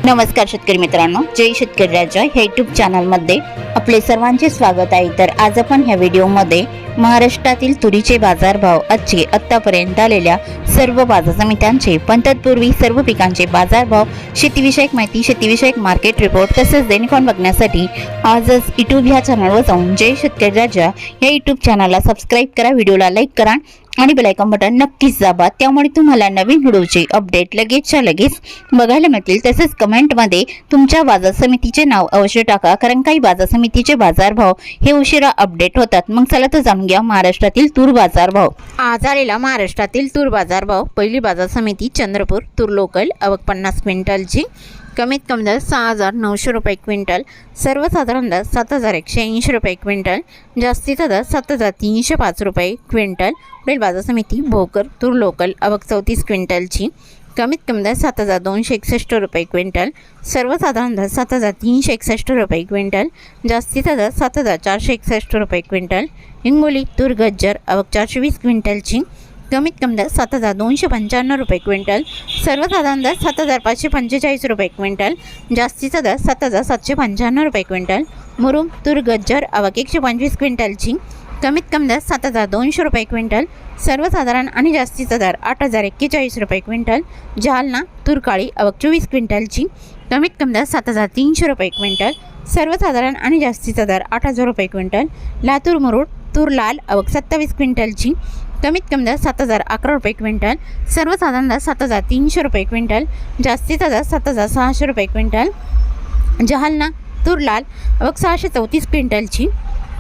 नमस्कार शेतकरी मित्रांनो, जय शेतकरी राजा ह्या यूट्यूब चॅनलमध्ये आपले सर्वांचे स्वागत आहे। तर आज आपण ह्या व्हिडिओमध्ये महाराष्ट्रातील तुरीचे बाजारभाव, आजचे आतापर्यंत आलेल्या सर्व बाजार समित्यांचे, पण तत्पूर्वी सर्व पिकांचे बाजारभाव, शेतीविषयक माहिती, शेतीविषयक मार्केट रिपोर्ट तसेच दैनिक बघण्यासाठी आजच यूट्यूब ह्या चॅनलवर जाऊन जय शेतकरी राजा या यूट्यूब चॅनलला सबस्क्राईब करा, व्हिडिओला लाईक करा आणि बेल आयकॉन बटन नक्कीच दाबा। त्यामुळे तुम्हाला नवीन व्हिडिओचे अपडेट लगेचच्या लगेच बघायला मिळतील। तसेच कमेंटमध्ये तुमच्या बाजार समितीचे नाव अवश्य टाका, कारण काही बाजार समितीचे बाजारभाव हे उशिरा अपडेट होतात। मग चला तर जाणून घ्या महाराष्ट्रातील तूर बाजारभाव। आज आलेला महाराष्ट्रातील तूर बाजारभाव। पहिली बाजार समिती चंद्रपूर, तूर लोकल आवक 50 क्विंटलची, कमीत कमी दर 6,900 रुपये क्विंटल, सर्वसाधारण दर 7,180 रुपये क्विंटल, जास्तीचा दर 7,305 रुपये क्विंटल। पुढील बाजार समिती भोकर, तूर लोकल आवक 34 क्विंटलची, कमीत कमी दर 7,261 रुपये क्विंटल, सर्वसाधारण दर 7,361 रुपये क्विंटल, जास्तीचा दर 7,461 रुपये क्विंटल। हिंगोली तूर गज्जर आवक 420 क्विंटलची, कमीत कमी दर 7,295 रुपये क्विंटल, सर्वसाधारण दर 7,545 रुपये क्विंटल, जास्तीचा दर 7,795 रुपये क्विंटल। मुरुम तूर गज्जर आवक 125 क्विंटलची, कमीत कमी दर 7,200 रुपये क्विंटल, सर्वसाधारण आणि जास्तीचा दर 8,041 रुपये क्विंटल। जालना तूर काळी आवक 24 क्विंटलची, कमीत कमी दर 7,300 रुपये क्विंटल, सर्वसाधारण आणि जास्तीचा दर 8,000 रुपये क्विंटल। लातूर मुरुड तूर लाल आवक 27 क्विंटलची, कमीत कमी दर 7,011 रुपये क्विंटल, सर्वसाधारण दर 7,300 रुपये क्विंटल, जास्तीचा दर 7,600 रुपये क्विंटल। जालना तूर लाल आवक 634 क्विंटलची,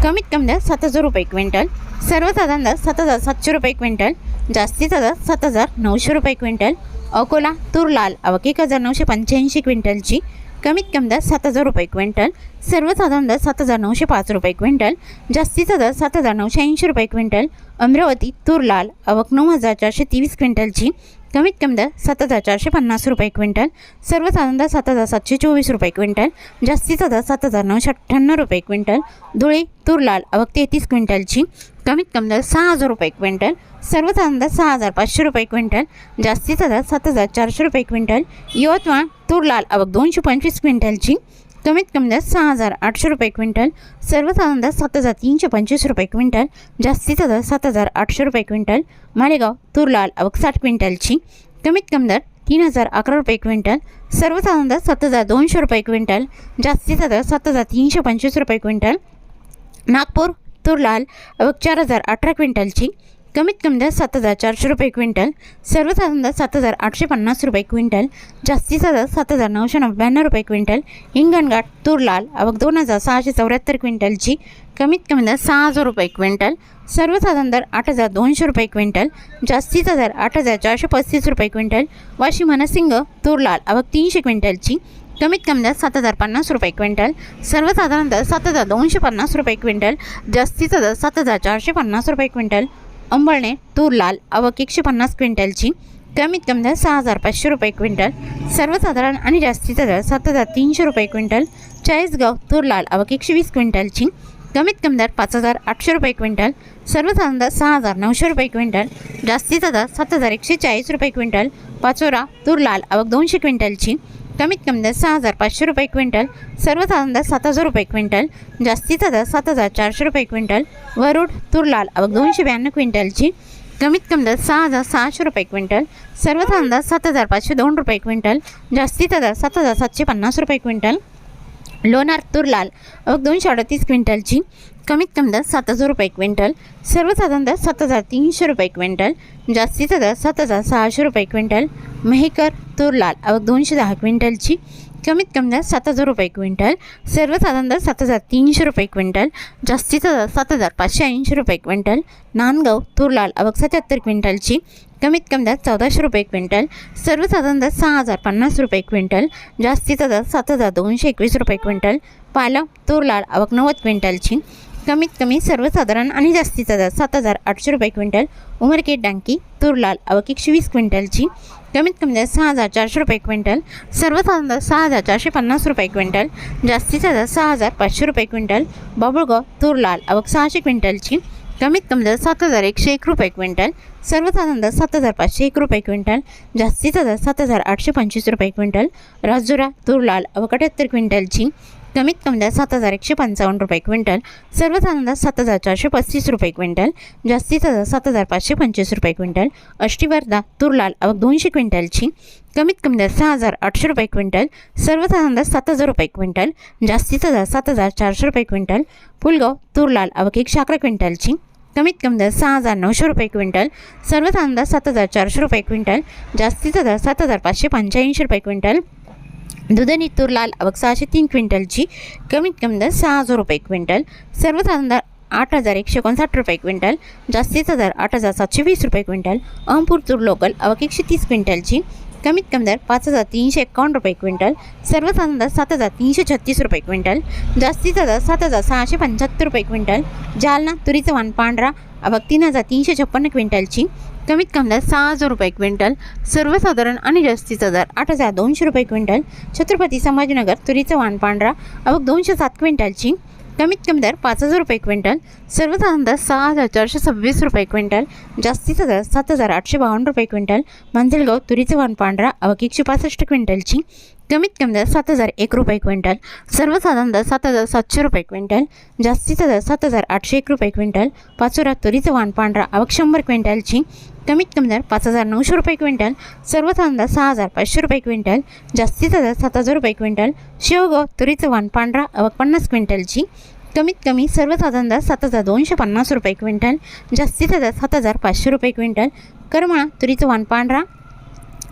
कमीत कमी दर 7,000 रुपये क्विंटल, सर्वसाधारण दर 7,700 रुपये क्विंटल, जास्तीचा दर 7,900 रुपये क्विंटल। अकोला तूर लाल आवक 1,985 क्विंटलची, कमीत कमी दर 7,000 रुपये क्विंटल, सर्वसाधारण दर 7,905 रुपये क्विंटल, जास्तीचा दर 7,980 रुपये क्विंटल। अमरावती तूर लाल आवक 9,423 क्विंटलची, कमीत कमी दर 7,450 रुपये क्विंटल, सर्वसाधारण दर 7,724 रुपये क्विंटल, जास्तीचा दर 7,998 रुपये क्विंटल। धुळे तूर लाल आवक 33 क्विंटलची, कमीत कमी दर 6,000 रुपये क्विंटल, सर्वसाधारण दर 6,500 रुपये क्विंटल, जास्तीचा दर 7,400 रुपये क्विंटल। यवतमाळ तूर लाल आवक 225 क्विंटलची, कमीत कमी दर 6,800 रुपये क्विंटल, सर्वसाधारण दर 7,325 रुपये क्विंटल, जास्तीचा दर 7,800 रुपये क्विंटल। मालेगाव तूर लाल आवक 60 क्विंटलची, कमीत कमी दर 3,011 रुपये क्विंटल, सर्वसाधारण दर 7,200 रुपये क्विंटल, जास्तीचा दर 7,325 रुपये क्विंटल। नागपूर तूर लाल आवक 4,018 क्विंटलची, कमीत कमी दर 7,400 रुपये क्विंटल, सर्वसाधारण दर 7,850 रुपये क्विंटल, जास्तीचा दर 7,999 रुपये क्विंटल। हिंगणघाट तूर लाल आवक 2,674 क्विंटलची, कमीत कमी दर 6,000 रुपये क्विंटल, सर्वसाधारण दर 8,200 रुपये क्विंटल, जास्तीचा दर 8,435 रुपये क्विंटल। वाशिम मनसिंग तूर लाल आवक 300 क्विंटलची, कमीत कमी दर 7,050 रुपये क्विंटल, सर्वसाधारण दर 7,250 रुपये क्विंटल, जास्तीचा दर 7,450 रुपये क्विंटल। अंबळनेर तूर लाल आवक 150 क्विंटलची, कमीत कमी दर 6,500 रुपये क्विंटल, सर्वसाधारण आणि जास्तीचा दर 7,300 रुपये क्विंटल। चाळीसगाव तूर लाल आवक 120 क्विंटलची, कमीत कमी दर 5,800 रुपये क्विंटल, सर्वसाधारण दर 6,900 रुपये क्विंटल, जास्तीचा दर 7,140 रुपये क्विंटल। पाचोरा तूर लाल आवक 200 क्विंटलची, कमीत कमी दर 6,500 रुपये क्विंटल, सर्वसाधारण दर 7,000 रुपये क्विंटल, जास्तीचा दर 7,400 रुपये क्विंटल। वरुड तूर लाल आवक 292 क्विंटलची, कमीत कमी दर 6,600 रुपये क्विंटल, सर्वसाधारण दर 7,502 रुपये क्विंटल, जास्तीचा दर 7,750 रुपये क्विंटल। लोणार तूर लाल आवक 238 क्विंटलची, कमीत कमी दर 7,000 रुपये क्विंटल, सर्वसाधारण दर 7,300 रुपये क्विंटल, जास्तीचा दर 7,600 रुपये क्विंटल। मेहकर तूर लाल आवक 210 क्विंटलची, कमीत कमी दर 7,000 रुपये क्विंटल, सर्वसाधारण दर 7,300 रुपये क्विंटल, जास्तीचा दर 7,580 रुपये क्विंटल। नांदगाव तूर लाल आवक 77 क्विंटलची, कमीत कमी दर 1,400 रुपये क्विंटल, सर्वसाधारण दर 6,050 रुपये क्विंटल, जास्तीचा दर 7,221 रुपये क्विंटल। पालम तूर लाल आवक 90 क्विंटलची, कमीत कमी सर्वसाधारण आणि जास्तीचा दर 7,800 रुपये क्विंटल। उमरखेड डांकी तूर लाल आवक 120 क्विंटलची, कमीत कमी दर 6,400 रुपये क्विंटल, सर्वसाधारण दर 6,450 रुपये क्विंटल, जास्तीचा दर 6,500 रुपये क्विंटल। बाबुळगाव तूर लाल आवक 600 क्विंटलची, कमीत कमी दर 7,101 रुपये क्विंटल, सर्वसाधारण दर 7,501 रुपये क्विंटल, जास्तीचा दर 7,825 रुपये क्विंटल। राजुरा तूर लाल 78 क्विंटलची कमीत कमी दर 7,155 रुपये क्विंटल, सर्वसाधारण दर 7,435 रुपये क्विंटल, जास्तीचा दर 7,525 रुपये क्विंटल। अष्टीवर्धा तूर लाल 200 क्विंटलची कमीत कमी दर 6,800 रुपये क्विंटल, सर्वसाधारण दर 7,000 रुपये क्विंटल, जास्तीचा दर 7,400 रुपये क्विंटल। फुलगाव तूर लाल 111 क्विंटलची कमीत कमी दर 6,900 रुपये क्विंटल, सर्वसाधारण दर 7,400 रुपये क्विंटल, जास्तीचा दर 7,585 रुपये क्विंटल। दुधनी तूर लाल 603 क्विंटलची कमीत कमी दर 6,000 रुपये क्विंटल, सर्वसाधारण दर 8,159 रुपये क्विंटल, जास्तीचा दर 8,720 रुपये क्विंटल। अहमपूर तूर लोकल 130 क्विंटलची कमीत कमी दर 5,351 रुपये क्विंटल, सर्वसाधारण दर 7,336 रुपये क्विंटल, जास्तीचा दर 7,675 रुपये क्विंटल। जालना तुरीचं वाण पांढरा 3,356 क्विंटलची कमीत कमी दर 6,000 रुपये क्विंटल, सर्वसाधारण आणि जास्तीचा दर 8,200 रुपये क्विंटल। छत्रपती संभाजीनगर तुरीचं वाण पांढरा 207 क्विंटलची कमीत कमी दर 5,000 रुपये क्विंटल, सर्वसाधारण दर 6,426 रुपये क्विंटल, जास्तीचा दर 7,852 रुपये क्विंटल। मांजलगाव तुरीचं वाण पांढरा 165 क्विंटलची कमीत कमी दर 7,001 रुपये क्विंटल, सर्वसाधारण दर 7,700 रुपये क्विंटल, जास्तीचा दर 7,801 रुपये क्विंटल। पाचोरा तुरीचं वाण पांढरा 100 क्विंटलची कमीत कमी दर 5,900 रुपये क्विंटल, सर्वसाधारण दर 6,500 रुपये क्विंटल, जास्तीचा दर 7,000 रुपये क्विंटल। शेवगाव तुरीचं वाण पांढरा 50 क्विंटलची कमीत कमी सर्वसाधारण दर 7,250 रुपये क्विंटल, जास्तीचा दर 7,500 रुपये क्विंटल। करमाळा तुरीचं वाण पांढरा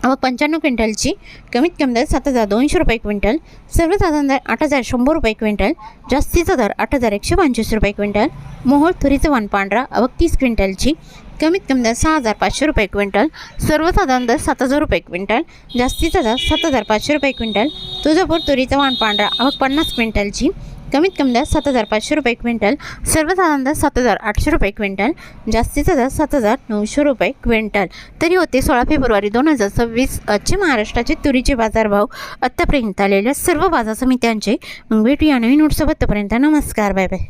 95 क्विंटलची कमीत कमी दर 7,200 रुपये क्विंटल, सर्वसाधारण दर 8,100 रुपये क्विंटल, जास्तीचा दर 8,125 रुपये क्विंटल। मोहोळ तुरीचं वाण पांढरा 30 क्विंटलची कमीत कमी दर 6,500 रुपये क्विंटल, सर्वसाधारण दर 7,000 रुपये क्विंटल, जास्तीचा दर 7,500 रुपये क्विंटल। तुळजापूर तुरीचं वाण पांढरा 50 क्विंटलची कमीत कमी दर 7,500 रुपये क्विंटल, सर्वसाधारण दर 7,800 रुपये क्विंटल, जास्तीचा दर 7,900 रुपये क्विंटल। तरी होते 16 फेब्रुवारी 2026 आजचे महाराष्ट्राचे तुरीचे बाजारभाव आत्तापर्यंत आलेल्या सर्व बाजार समित्यांचे। मग भेटूया नवीन नोट्सोबत, तोपर्यंत नमस्कार, बाय बाय।